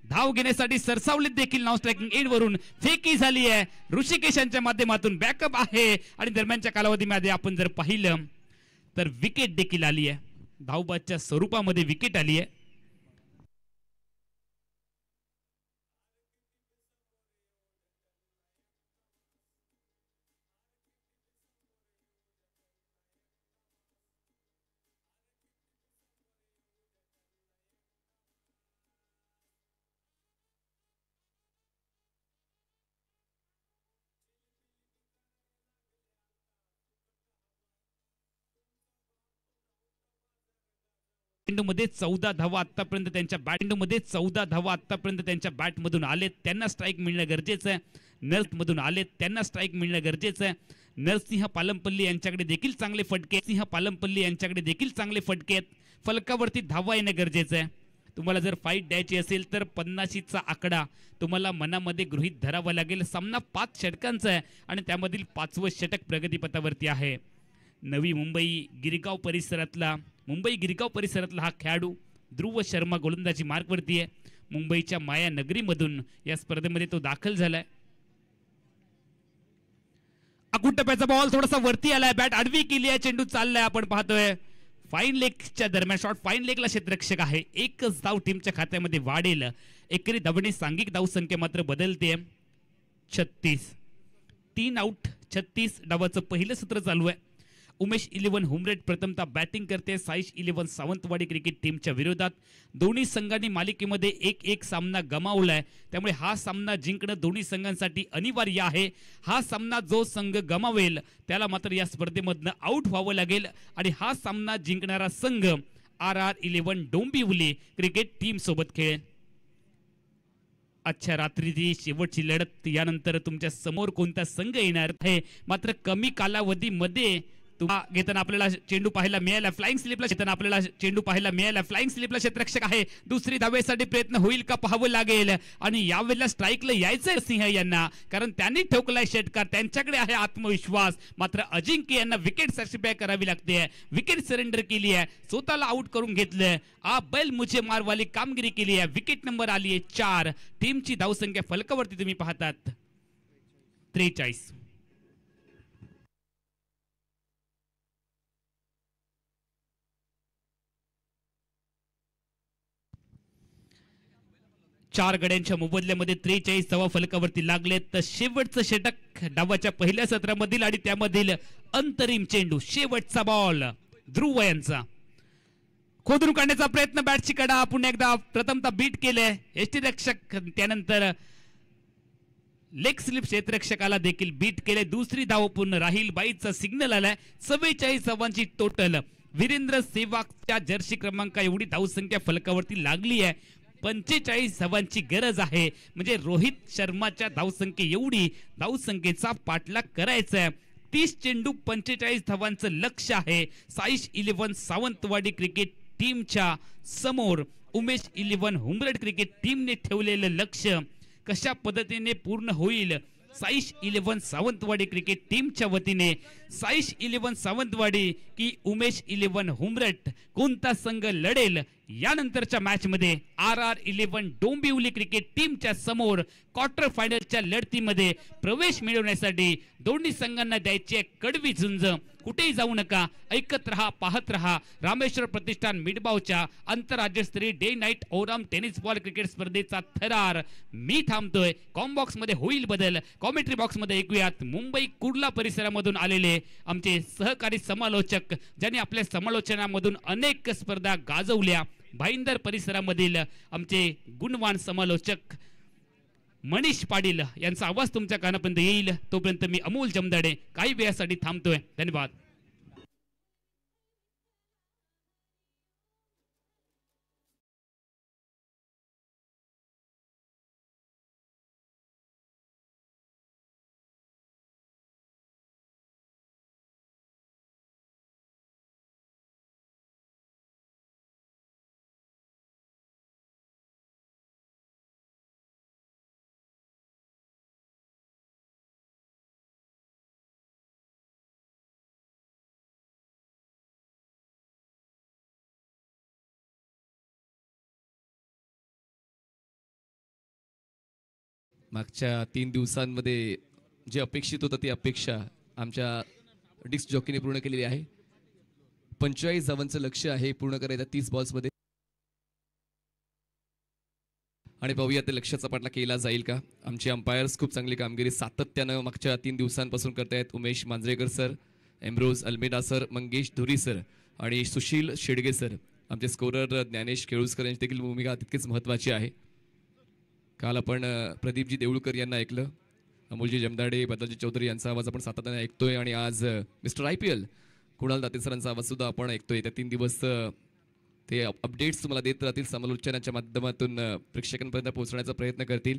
धाव घेण्यासाठी सरसावलीत देखील नाव स्ट्रायकिंग एंड वरून फेकी झाली आहे. ऋषिकेशांच्या माध्यमातून बॅकअप आहे आणि दरम्यानच्या कालावधीमध्ये आपण जर पाहिलं तर विकेट देखील आली आहे. धावबादच्या स्वरूपामध्ये विकेट आली आहे. मध्ये 14 धावा आतापर्यंत त्यांच्या बॅटमधून आलेत. त्यांना स्ट्राईक मिळणं गरजेचं आहे. नर्समधून आलेत, त्यांना स्ट्राईक मिळणं गरजेचं आहे. नरसिंह पालमपल्ली यांच्याकडे देखील चांगले फटके आहेत. फलकावरती धावा येणं गरजेचं आहे. तुम्हाला जर फाईट द्यायची असेल तर 50चा आकडा तुम्हाला मनामध्ये गृहीत धरावा लागेल. सामना 5 षटकांचा आहे आणि त्यामधील 5वं षटक प्रगतीपथावरती आहे. नवी मुंबई गिरगाव परिसरातला हा खेळाडू ध्रुव शर्मा गोलंदाजी मार्कवरती आहे. मुंबईच्या माया नगरीमधून या स्पर्धेमध्ये तो दाखल झालाय. आखूड टप्प्याचा बॉल थोडासा वरती आलाय. बॅट आडवी केली आहे. चेंडू चाललाय. आपण पाहतोय फाईन लेगच्या दरम्यान शॉट. फाईन लेगला क्षेत्ररक्षक आहे. एकच धाव टीमच्या खात्यामध्ये वाढेल. एकरी धावणे सांघिक धावसंख्या मात्र बदलते. 36 3 आउट 36 डावाचं पहिलं सत्र चालू आहे. उमेश 11 हुमरेट प्रथमतः बॅटिंग करते साईश 11 सावंतवाडी क्रिकेट टीमच्या विरोधात. दोन्ही संघांनी मालिकेमध्ये 1-1 सामना गमावलाय. त्यामुळे हा सामना जिंकणं दोन्ही संघांसाठी अनिवार्य आहे. हा सामना जो संघ गमावेल त्याला मात्र या स्पर्धेमधनं आउट व्हावं लागेल आणि हा सामना जिंकणारा संघ RR11 डोंबिवली क्रिकेट टीम सोबत खेळेल. आजच्या रात्रीची शेवटची लढत. यानंतर तुमच्या समोर कोणता संघ येणार आहे मात्र कमी कालावधीमध्ये घेताना आपल्याला चेंडू पाहायला मिळाला. फ्लाइंग स्लिपला क्षेत्ररक्षक आहे. दुसरी धावेसाठी प्रयत्न होईल का पाहावं लागेल आणि यावेळेला स्ट्राईकला यायचंय सिंह यांना कारण त्यांनी ठोकलाय षटकार. त्यांच्याकडे आहे आत्मविश्वास. मात्र अजिंक्य यांना विकेट सॅटिस्फाय करावी लागते. विकेट सरेंडर केली आहे. स्वतःला आउट करून घेतलंय. बैल मुझे मारवाली कामगिरी केली आहे. विकेट नंबर आली आहे 4. टीमची धावसंख्या फलकावरती तुम्ही पाहतात 43. 4 गड्यांच्या मोबदल्यामध्ये 43 धावा फलकावरती लागलेत. तर शेवटचं षटक डावाच्या पहिल्या सत्रामधील आणि त्यामधील अंतरिम चेंडू, शेवटचा बॉल ध्रुव यांचा. खोदून काढण्याचा प्रयत्न. बॅटची कडा पुन्हा एकदा प्रथमतः बीट केले यष्टीरक्षक. त्यानंतर लेग स्लिप क्षेत्ररक्षकाला देखील बीट केले. दुसरी धाव पूर्ण राहील. बाईचा सिग्नल आलाय. 44 धावांची टोटल. वीरेंद्र सेवागच्या जर्सी क्रमांक एवढी धावसंख्या फलकावरती लागली आहे. 45 धावांची गरज आहे. म्हणजे रोहित शर्माच्या धावसंख्ये एवढी धावसंख्येचा पाठलाग करायचा आहे. 30 चेंडू 45 धावांचं लक्ष आहे. साईश 11 सावंतवाडी क्रिकेट टीमच्या समोर उमेश 11 हुमरट क्रिकेट टीमने ठेवलेलं लक्ष कशा पद्धतीने पूर्ण होईल. साईश 11 सावंतवाडी क्रिकेट टीमच्या वतीने साईश 11 सावंतवाडी की उमेश 11 हुमरट कोणता संघ लढेल यानंतरच्या मॅच मध्ये RR11 डोंबिवली क्रिकेट टीमच्या समोर क्वार्टर फायनलच्या लढतीमध्ये प्रवेश मिळवण्यासाठी दोन्ही संघांना द्यायची आहे कडवी झुंज. कुठेही जाऊ नका, ऐकत रहा, पाहत रहा. रामेश्वर प्रतिष्ठान मिडबावच्या आंतरराज्यस्तरीय डे नाईट ओरम टेनिस बॉल क्रिकेट स्पर्धेचा थरार. मी थांबतोय. कॉम्बॉक्स मध्ये होईल बदल. कॉमेंट्री बॉक्स मध्ये ऐकूयात मुंबई कुर्ला परिसरामधून आलेले आमचे सहकारी समालोचक, ज्यांनी आपल्या समालोचनामधून अनेक स्पर्धा गाजवल्या. भाईंदर परिसरामधील आमचे गुणवान समालोचक मनीष पाटील यांचा आवाज तुमच्या कानापर्यंत येईल. तोपर्यंत मी अमोल जमदाडे काही वेळासाठी थांबतोय. धन्यवाद. मागच्या 3 दिवसांमध्ये जे अपेक्षित होतं ती अपेक्षा आमच्या डिस्क जॉकीने पूर्ण केलेली आहे. 45 धावांचं लक्ष्य आहे पूर्ण करायचं 30 बॉल्समध्ये. आणि पाहूया ते लक्ष्याचा पाठला केला जाईल का. आमचे अंपायर्स खूप चांगली कामगिरी सातत्यानं मागच्या 3 दिवसांपासून करतायत. Umesh Manjrekar sir, Ambrose Almeida sir, Mangesh Dhuri sir आणि सुशील शेडगे सर. आमचे स्कोरर ज्ञानेश केळुसकर यांची देखील भूमिका तितकीच महत्त्वाची आहे. काल आपण प्रदीपजी देऊळकर यांना ऐकलं, अमोलजी जमदाडे, बदलजी चौधरी यांचा आवाज आपण सातत्याने ऐकतोय आणि आज मिस्टर IPL कुणाल दाते सरांचा आवाज सुद्धा आपण ऐकतोय. त्या 3 दिवस ते अपडेट्स तुम्हाला देत राहतील, समालोचनाच्या माध्यमातून प्रेक्षकांपर्यंत पोहोचण्याचा प्रयत्न करतील.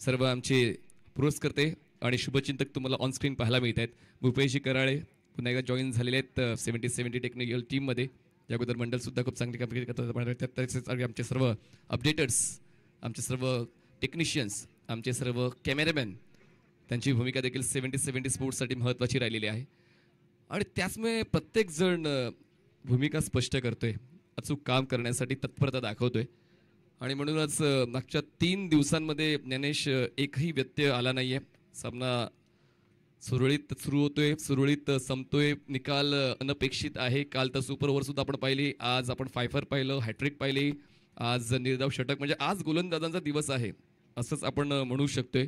सर्व आमचे पुरस्कर्ते आणि शुभचिंतक तुम्हाला ऑन स्क्रीन पाहायला मिळत आहेत. भूपेशजी कराळे पुन्हा एकदा जॉईन झालेले आहेत 70-70 टेक्निकल टीममध्ये. या अगोदर मंडळसुद्धा खूप चांगली कामगिरी करतात. तसेच आमचे सर्व अपडेटर्स, आमचे सर्व टेक्निशियन्स, आमचे सर्व कॅमेरामॅन, त्यांची भूमिका देखील 70-70 स्पोर्ट्ससाठी महत्त्वाची राहिलेली आहे. आणि त्याचमुळे प्रत्येकजण भूमिका स्पष्ट करतोय, अचूक काम करण्यासाठी तत्परता दाखवतोय. आणि म्हणूनच मागच्या 3 दिवसांमध्ये ज्ञानेश एकही व्यत्यय आला नाही आहे. सामना सुरळीत सुरू होतोय, सुरळीत संपतोय. निकाल अनपेक्षित आहे. काल तर सुपर ओव्हरसुद्धा आपण पाहिली, आज आपण फायफर पाहिलं, हॅट्रिक पाहिली, आज निर्धाव षटक. म्हणजे आज गोलंदाजांचा दिवस आहे असंच आपण म्हणू शकतोय.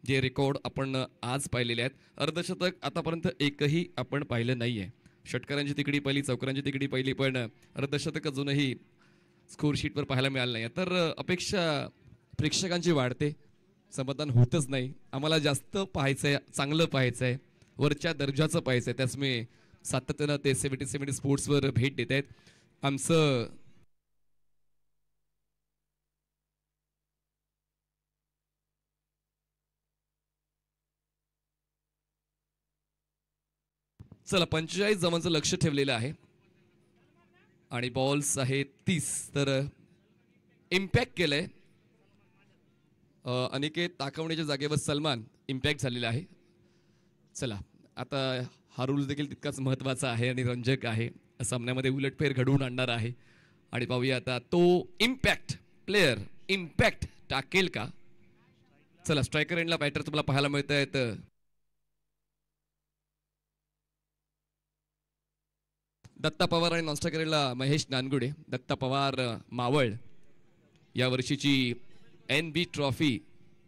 जे रेकॉर्ड आपण आज पाहिलेले आहेत. अर्धशतक आतापर्यंत एकही आपण पाहिलं नाही आहे. षटकारांची तिकडी पाहिली, चौकारांची तिकडी पाहिली, पण अर्धशतक अजूनही स्कोरशीटवर पाहायला मिळालं नाही. तर अपेक्षा प्रेक्षकांची वाढते, समाधान होतच नाही. आम्हाला जास्त पाहायचं आहे, चांगलं पाहायचं आहे, वरच्या दर्जाचं पाहायचं आहे. त्याचमुळे सातत्यानं ते 70-70 स्पोर्ट्सवर भेट देत आहेत. आमचं चला 45 जमांचं लक्ष ठेवलेलं आहे आणि बॉल्स आहेत 30. तर इम्पॅक्ट केलंय अनिकेत ताकवण्याच्या जागेवर सलमान इम्पॅक्ट झालेला आहे. चला आता हा रूल देखील तितकाच महत्त्वाचा आहे आणि रंजक आहे. सामन्यामध्ये उलटफेर घडवून आणणार आहे. आणि पाहूया आता तो इम्पॅक्ट प्लेयर इम्पॅक्ट टाकेल का. चला स्ट्रायकर एंडला बॅटर तुम्हाला पाहायला मिळत आहेत. दत्ता पवार आणि नॉनस्ट्रायकरला महेश नानगुडे. दत्ता पवार मावळ या वर्षीची NB ट्रॉफी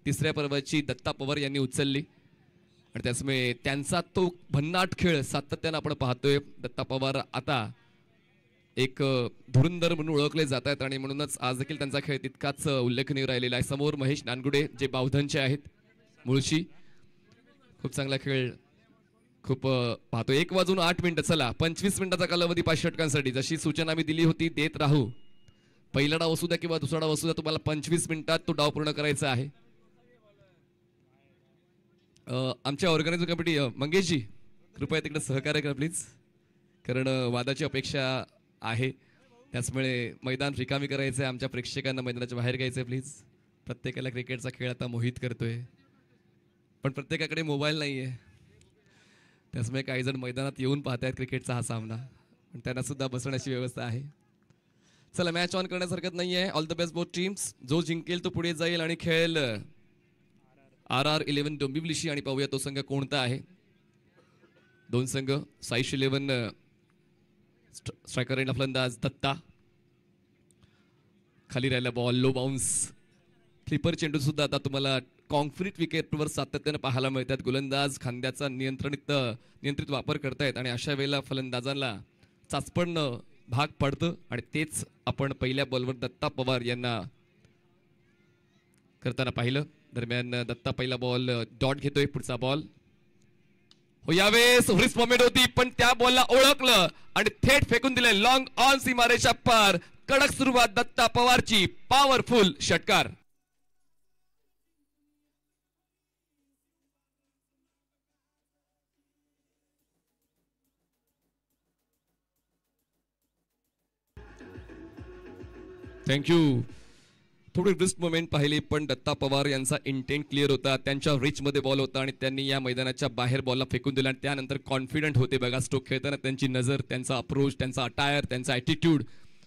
तिसऱ्या पर्वाची दत्ता पवार यांनी उचलली आणि त्याचमुळे त्यांचा तो भन्नाट खेळ सातत्यानं आपण पाहतोय. दत्ता पवार आता एक धुरंधर म्हणून ओळखले जात आहेत आणि म्हणूनच आज देखील त्यांचा खेळ तितकाच उल्लेखनीय राहिलेला आहे. समोर महेश नानगुडे जे बावधनचे आहेत मुळशी. खूप चांगला खेळ खूप पाहतो. 1:08. चला 25 मिनिटाचा कालावधी 5 षटकांसाठी. जशी सूचना मी दिली होती देत राहू. पहिला डाव असू द्या किंवा दुसरा डाव असू द्या, तुम्हाला 25 मिनिटात तो डाव पूर्ण करायचा आहे. आमच्या ऑर्गनायझिंग कमिटी मंगेशजी कृपया तिकडे सहकार्य करा प्लीज, कारण वादाची अपेक्षा आहे. त्याचमुळे मैदान रिकामी करायचं आहे. आमच्या प्रेक्षकांना मैदानाच्या बाहेर घ्यायचं आहे प्लीज. प्रत्येकाला क्रिकेटचा खेळ आता मोहित करतोय, पण प्रत्येकाकडे मोबाईल नाही आहे. त्याचमुळे काही जण मैदानात येऊन पाहत आहेत क्रिकेटचा हा सामना, पण त्यांना सुद्धा बसण्याची व्यवस्था आहे. चला मॅच ऑन करण्यासारखं नाहीये. All the best both teams. जो जिंकेल तो पुढे जाईल आणि खेळेल RR11 डोंबिवलीशी. आणि पाहूया तो संघ कोणता आहे. दोन संघ. साईश 11 स्ट्रायकर एंड फलंदाज दत्ता. खाली राहिला बॉल, लो बाउन्स. फ्लिपर चेंडू सुद्धा आता तुम्हाला कॉन्क्रीट विकेटवर सातत्याने पाहायला मिळतात. गोलंदाज खांद्याचा नियंत्रित वापर करतायत आणि अशा वेळेला फलंदाजांना चाचपडणं भाग पडतं. आणि तेच आपण पहिल्या बॉलवर दत्ता पवार यांना करताना पाहिलं. दरम्यान दत्ता पहिला बॉल डॉट घेतोय. पुढचा बॉल हो यावेळेस रिस्क मोमेंट होती पण त्या बॉलला ओळखलं आणि थेट फेकून दिले लॉंग ऑन सीमारेषा पार. कडक सुरुवात दत्ता पवारची. पॉवरफुल षटकार. थँक्यू. थोडी रिस्क मोमेंट पाहिली पण दत्ता पवार यांचा इंटेंट क्लिअर होता. त्यांच्या रिच मध्ये बॉल होता आणि त्यांनी या मैदानाच्या बाहेर बॉलला फेकून दिला आणि त्यानंतर कॉन्फिडंट होते. बघा स्ट्रोक खेळताना त्यांची नजर, त्यांचा अप्रोच, त्यांचा अटायर, त्यांचा ॲटिट्यूड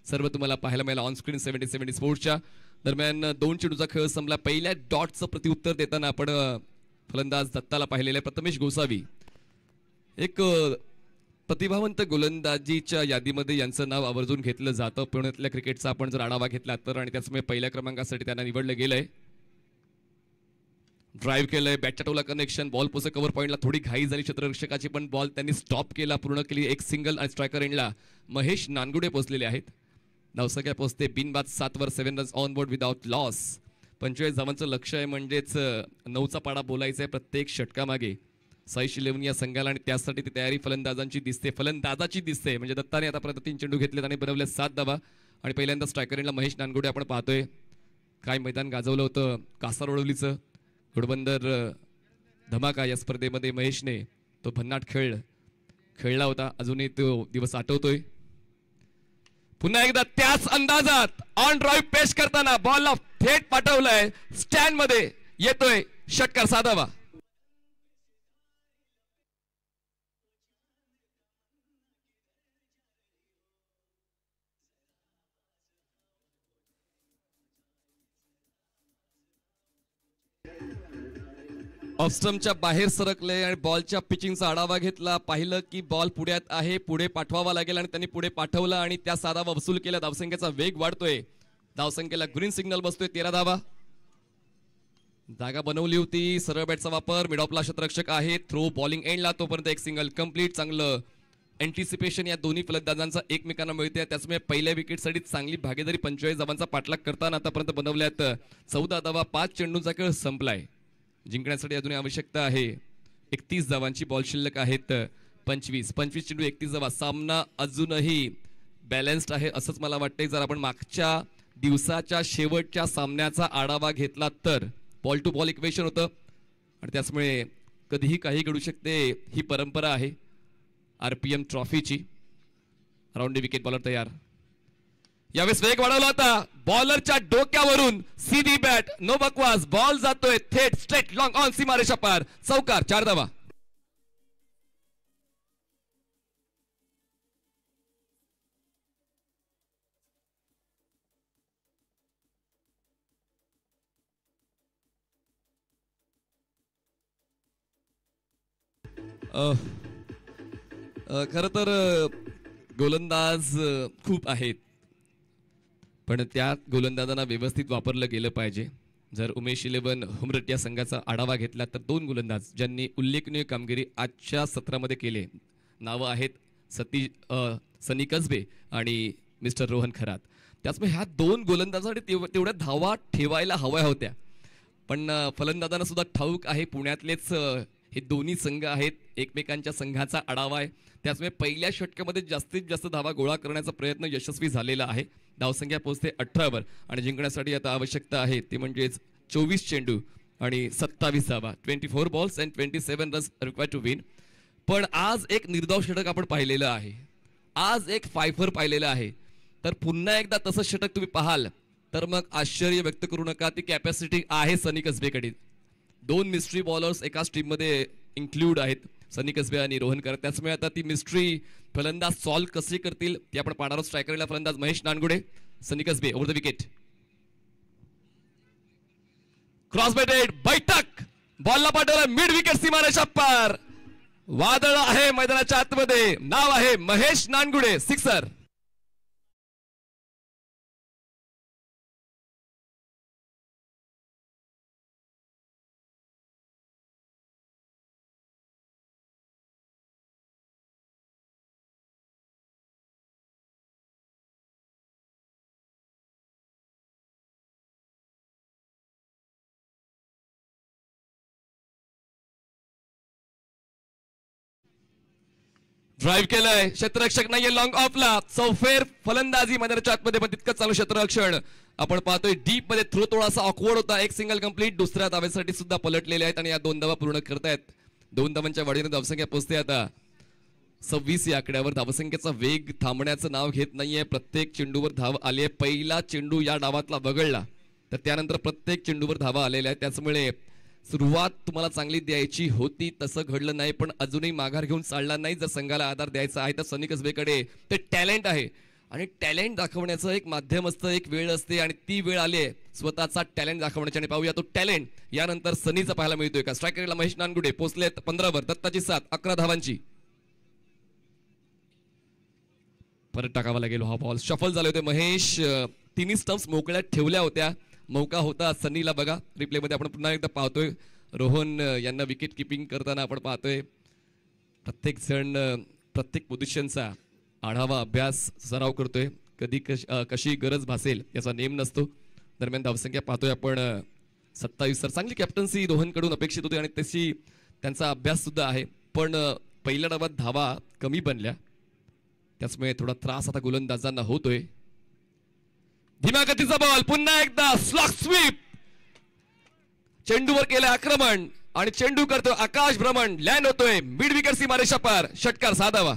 सर्व तुम्हाला पाहायला मिळालं ऑन स्क्रीन 70-70 स्पोर्ट्सच्या. दरम्यान 2 चेंडूचा खेळ संपला. पहिल्या डॉटचं प्रत्युत्तर देताना आपण फलंदाज दत्ताला पाहिलेलं आहे. प्रथमेश गोसावी एक प्रतिभावंत गोलंदाजीच्या यादीमध्ये यांचं नाव आवर्जून घेतलं जातं. पुण्यातल्या क्रिकेटचा आपण जर आढावा घेतला तर. आणि त्याचमुळे पहिल्या क्रमांकासाठी त्यांना निवडलं गेलंय. ड्राईव्ह केलंय, बॅटच्या टोला कनेक्शन, बॉल पोसे कव्हर पॉईंटला थोडी घाई झाली क्षेत्ररक्षकाची पण बॉल त्यांनी स्टॉप केला, पूर्ण केली. एक सिंगल आणि स्ट्रायकर एंडला महेश नानगुडे पोहोचलेले आहेत. धावसंख्या पोहोचते बिनबाद 7 वर 7 runs on board without loss. 45 धावांचं लक्ष आहे म्हणजेच 9चा पाडा बोलायचा आहे प्रत्येक षटकामागे साईश 11 या संघाला. आणि त्यासाठी ती तयारी फलंदाजाची दिसते. म्हणजे दत्ताने आतापर्यंत 3 चेंडू घेतलेत आणि बनवले 7 धावा. आणि पहिल्यांदा स्ट्रायकर एंडला महेश नानगुडे आपण पाहतोय. काय मैदान गाजवलं होतं कासारवडवलीचं. घोडबंदर धमाका या स्पर्धेमध्ये महेशने तो भन्नाट खेळला होता. अजूनही तो दिवस आठवतोय. पुन्हा एकदा त्याच अंदाजात ऑन ड्राईव्ह पेश करताना बॉलला थेट पाठवलंय स्टँड मध्ये. येतोय षटकार साधावा. ऑफस्टम्पच्या बाहेर सरकले आणि बॉलच्या पिचिंगचा आढावा घेतला. पाहिलं की बॉल पुढ्यात आहे, पुढे पाठवावा लागेल आणि त्यांनी पुढे पाठवला आणि त्या साधावा वसूल केला. धावसंख्येचा वेग वाढतोय. धावसंख्येला ग्रीन सिग्नल बसतोय. 13 धावा. जागा बनवली होती. सरळ बॅटचा वापर. मिड ऑफला क्षेत्ररक्षक आहे. थ्रो बॉलिंग एंडला तोपर्यंत एक सिंगल कंप्लीट. चांगलं एंटिसिपेशन या दोन्ही फलंदाजांचा एकमेकांना मिळते. त्याचमुळे पहिल्या विकेटसाठी चांगली भागीदारी 45 धावांचा पाठलाग करताना आतापर्यंत बनवल्यात 14 धावा. 5 चेंडूंचा खेळ संपलाय. जिंकण्यासाठी अजूनही आवश्यकता आहे 31 धावांची. बॉल शिल्लक आहेत 25 चेंडू 31 धावा. सामना अजूनही बॅलन्स्ड आहे असंच मला वाटतंय. जर आपण मागच्या दिवसाच्या शेवटच्या सामन्याचा आढावा घेतला तर बॉल टू बॉल इक्वेशन होतं आणि त्याचमुळे कधीही काही घडू शकते. ही परंपरा आहे RPM ट्रॉफीची. राऊंड विकेट बॉलर तयार. यावेळेस वेग वाढवला होता. बॉलरच्या डोक्यावरून सीधी बॅट, नो बकवास. बॉल जातोय थेट स्ट्रेट लॉंग ऑन सीमारेषा पार. चौकार. 4 धावा. खरं तर गोलंदाज खूप आहेत पण त्या गोलंदाजांना व्यवस्थित वापरलं गेलं पाहिजे. जर उमेश 11 हुमरट या संघाचा आढावा घेतला तर 2 गोलंदाज ज्यांनी उल्लेखनीय कामगिरी आजच्या सत्रामध्ये केले. नावं आहेत सनी कसबे आणि मिस्टर रोहन खरात. त्याचमुळे ह्या 2 गोलंदाजांसाठी तेवढ्या धावा ठेवायला हव्या होत्या. पण फलंदाजांना सुद्धा ठाऊक आहे पुण्यातलेच हे दोन्ही संघ आहेत. एकमेकांच्या संघाचा आढावा आहे. त्याचमुळे पहिल्या षटकामध्ये जास्तीत जास्त धावा गोळा करण्याचा प्रयत्न यशस्वी झालेला आहे. धावसंख्या पोहोचते 18 वर आणि जिंकण्यासाठी आता आवश्यकता आहे ती म्हणजेच 24 चेंडू आणि 27 धावा. 24 balls and 27 runs required to win. पण आज एक निर्धाव षटक आपण पाहिलेलं आहे. आज एक फायफर पाहिलेलं आहे. तर पुन्हा एकदा तसं षटक तुम्ही पाहाल तर मग आश्चर्य व्यक्त करू नका. ती कॅपॅसिटी आहे सनी कसबेकडे. 2 मिस्ट्री बॉलर्स एकाच टीम मध्ये इन्क्लूड आहेत, सनी कसबे आणि रोहन खरात. त्याचमुळे आता ती मिस्ट्री फलंदाज सॉल्व्ह कशी करतील ते आपण पाहणार आहोत. स्ट्रायकरला फलंदाज महेश नानगुडे. सनी कसबे ओव्हर द विकेट. क्रॉस बेटेड बैठक बॉलला पाठवला मिड विकेट सीमारेषा पार. वादळ आहे मैदानाच्या आतमध्ये. नाव आहे महेश नानगुडे. सिक्सर. ड्राईव्ह केलंय क्षेत्ररक्षक नाहीये लॉंग ऑफला. चौफेर फलंदाजी मैदानाच्या आतमध्ये पण तितकंच चालू क्षेत्ररक्षण आपण पाहतोय. डीप मध्ये थ्रो थोडासा ऑकवर्ड होता. एक सिंगल कंप्लीट. दुसऱ्या धावेसाठी सुद्धा पलटलेले आहेत आणि या 2 धावा पूर्ण करतायत. 2 धावांच्या वाढीने धावसंख्या पोहोचते आता 26 या आकड्यावर. धावसंख्येचा वेग थांबण्याचं नाव घेत नाहीये. प्रत्येक चेंडूवर धाव आली आहे. पहिला चेंडू या डावातला वगळला तर त्यानंतर प्रत्येक चेंडूवर धावा आलेल्या आहेत. त्याच्यामुळे सुरुवात तुम्हाला चांगली द्यायची होती, तसं घडलं नाही. पण अजूनही माघार घेऊन चालणार नाही. जर संघाला आधार द्यायचा आहे तर सनी कसबेकडे ते टॅलेंट आहे आणि टॅलेंट दाखवण्याचं एक माध्यम असतं, एक वेळ असते आणि ती वेळ आली आहे स्वतःचा टॅलेंट दाखवण्याची. आणि पाहूया तो टॅलेंट यानंतर सनीचा पाहायला मिळतोय का. स्ट्रायकरला महेश नानगुडे पोहोचलेत 15 वर. दत्ताची 7 11 धावांची. परत टाकावा लागेल हा बॉल. शफल झाले होते महेश. तिन्ही स्टंप्स मोकळ्या ठेवल्या होत्या. मौका होता सनीला. बघा रिप्ले मध्ये आपण पुन्हा एकदा पाहतोय. रोहन यांना विकेट किपिंग करताना आपण पाहतोय. प्रत्येक जण प्रत्येक पोझिशनचा आढावा अभ्यास सराव करतोय. कधी कशी गरज भासेल याचा नेम नसतो. दरम्यान धावसंख्या पाहतोय आपण 27. तर चांगली कॅप्टन्सी रोहनकडून अपेक्षित होती आणि तशी त्यांचा अभ्यास सुद्धा आहे. पण पहिल्या डावात धावा कमी बनल्या त्यामुळे थोडा त्रास आता गोलंदाजांना होतोय. धीम्या गतीचा बॉल. पुन्हा एकदा स्लॉक स्वीप. चेंडूवर केलं आक्रमण आणि चेंडू करतोय आकाश भ्रमण. लँड होतोय मिड विकेट सीमारेषा पार. षटकार 6 धावा.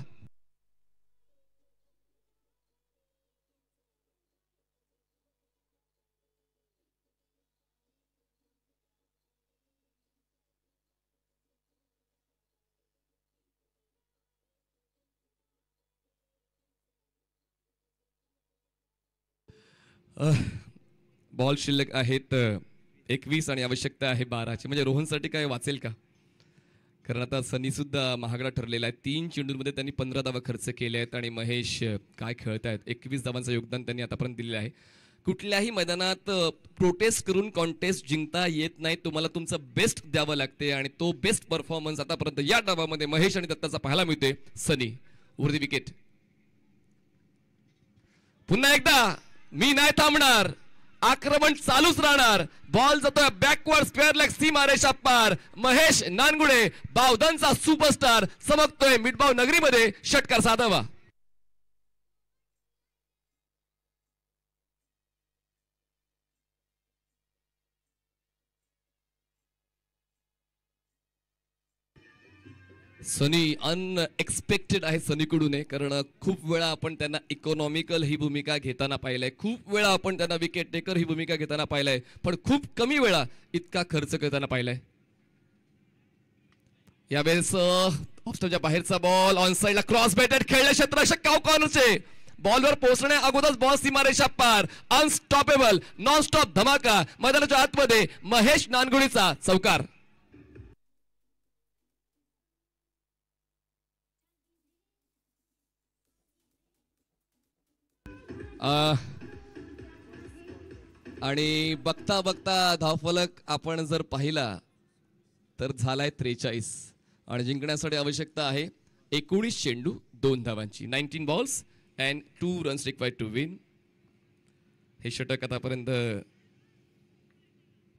बॉल शिल्लक आहेत 21 आणि आवश्यकता आहे 12ची. म्हणजे रोहनसाठी काय वाचेल का. कारण आता सनी सुद्धा महागडा ठरलेला आहे. 3 चेंडूंमध्ये त्यांनी 15 धावा खर्च केले आहेत आणि महेश काय खेळतायत. 21 धावांचं योगदान त्यांनी आतापर्यंत दिलेलं आहे. कुठल्याही मैदानात प्रोटेस्ट करून कॉन्टेस्ट जिंकता येत नाही. तुम्हाला तुमचं बेस्ट द्यावं लागते आणि तो बेस्ट परफॉर्मन्स आतापर्यंत या डावामध्ये महेश आणि दत्ताचा पाहायला मिळतोय. सनी ओव्हर द विकेट. पुन्हा एकदा मी नाही थांबणार. आक्रमण चालूच राहणार. बॉल जातोय बॅकवर्ड स्क्वेअर लेग सीमारेषा पार. महेश नानगुडे बावधनचा सुपरस्टार चमकतोय मिठबाव नगरीमध्ये. षटकार 6 धावा. सनी अनएक्सपेक्टेड आहे सनीकडून. कारण खूप वेळा आपण त्यांना इकॉनॉमिकल ही भूमिका घेताना पाहिलंय. खूप वेळा आपण त्यांना विकेट टेकर ही भूमिका घेताना पाहिलंय. पण खूप कमी वेळा इतका खर्च करताना पाहिलंय. यावेळेस ऑफस्टमच्या बाहेरचा बॉल ऑन साइडला क्रॉस बेटेड खेळले क्षेत्ररक्षक काव कॉर्नरचे. बॉलवर पोहोचण्या अगोदरच बॉल सीमारेषा पार. अनस्टॉपेबल नॉन स्टॉप धमाका मैदानाच्या आतमध्ये. महेश नानगुडेचा चौकार. आणि बघता बघता धावफलक आपण जर पाहिला तर झालाय 43 आणि जिंकण्यासाठी आवश्यकता आहे 19 चेंडू 2 धावांची. 19 balls and 2 runs required to win. हे षटक आतापर्यंत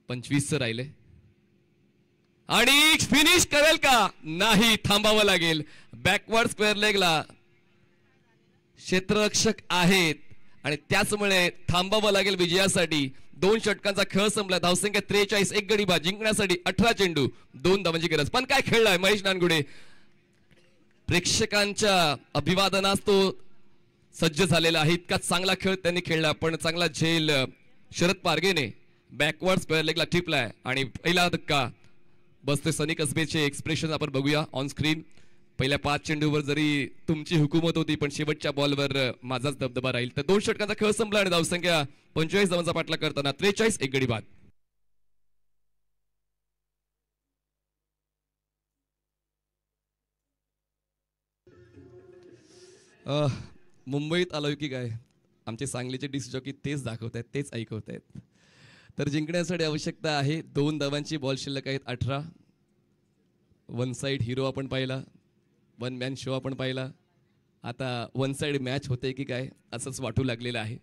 25 राहिले आणि फिनिश करेल का. नाही, थांबावं लागेल. बॅकवर्ड स्क्वेअर लेगला क्षेत्ररक्षक आहेत आणि त्याचमुळे थांबावं लागेल विजयासाठी. 2 षटकांचा खेळ संपला. धावसंख्या 43. 1 गडी बाद. जिंकण्यासाठी 18 चेंडू 2 धावांची गरज. पण काय खेळलाय महेश नानगुडे. प्रेक्षकांच्या अभिवादनास तो सज्ज झालेला आहे. इतका चांगला खेळ त्यांनी खेळला. पण चांगला झेल शरद पारगेने बॅकवर्ड स्क्वेअर लेगला टिपलाय आणि पहिला धक्का बसतोय. सनी कसबेचे एक्सप्रेशन आपण बघूया ऑन स्क्रीन. पहिल्या 5 चेंडूवर जरी तुमची हुकूमत होती पण शेवटच्या बॉलवर माझाच दबदबा राहील. तर 2 षटकांचा खेळ संपला आणि धावसंख्या 45 धावांचा पाठलाग करताना 43 एक गडी बाद. मुंबईत आलोय की काय, आमचे सांगलीचे डिस्क जॉकी तेच दाखवत आहेत, तेच ऐकवत आहेत. तर जिंकण्यासाठी आवश्यकता आहे 2 धावांची. बॉल शिल्लक आहेत 18. वन साइड हिरो आपण पाहिला, वन मॅन शो आपण पाहिला. आता वन साइड मॅच होते की काय असंच वाटू लागलेलं आहे.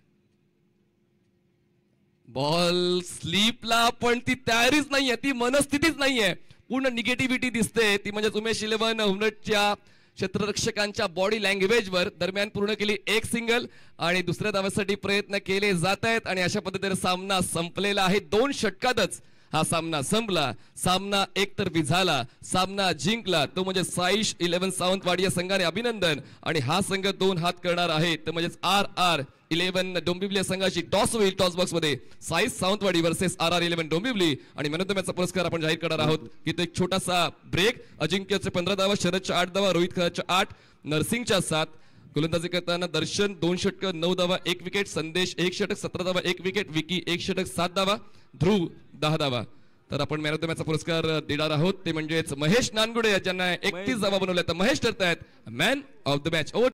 बॉल स्लीपला पण ती तयारीच नाहीये, ती मनस्थितीच नाहीये. पूर्ण निगेटिव्हिटी दिसते. ती म्हणजे उमेश 11 हुमरटच्या क्षेत्ररक्षकांच्या बॉडी लँग्वेजवर दरम्यान पूर्ण केली एक सिंगल आणि दुसऱ्या धावासाठी प्रयत्न केले जात आहेत आणि अशा पद्धतीने सामना संपलेला आहे. 2 षटकातच हा सामना संपला. सामना एकतर्फी झाला, सामना जिंकला तो म्हणजे साईश 11 सावंतवाडी या संघाने अभिनंदन. आणि हा संघ 2 हात करणार आहे तर म्हणजे RR 11 डोंबिवली या संघाची टॉस होईल. टॉस बॉक्स मध्ये साईश सावंतवाडी वर्सेस RR 11 डोंबिवली. आणि मॅन ऑफ द मॅचचा पुरस्कार आपण जाहीर करणार आहोत. की तो एक छोटासा ब्रेक. अजिंक्यचे 15 धावा, शरदच्या 8 धावा, रोहित खराच्या 8, नरसिंगच्या 7. गोलंदाजी करताना दर्शन 2 षटक 9 धावा 1 विकेट, संदेश 1 षटक 17 धावा 1 विकेट, विकी 1 षटक 7 धावा, ध्रुव 10 धावा. तर आपण मॅन ऑफ द मॅचचा पुरस्कार देणार आहोत ते म्हणजेच महेश नानगुडे ज्यांना 31 धावा बनवल्या. तर महेश ठरतायत मॅन ऑफ द मॅच.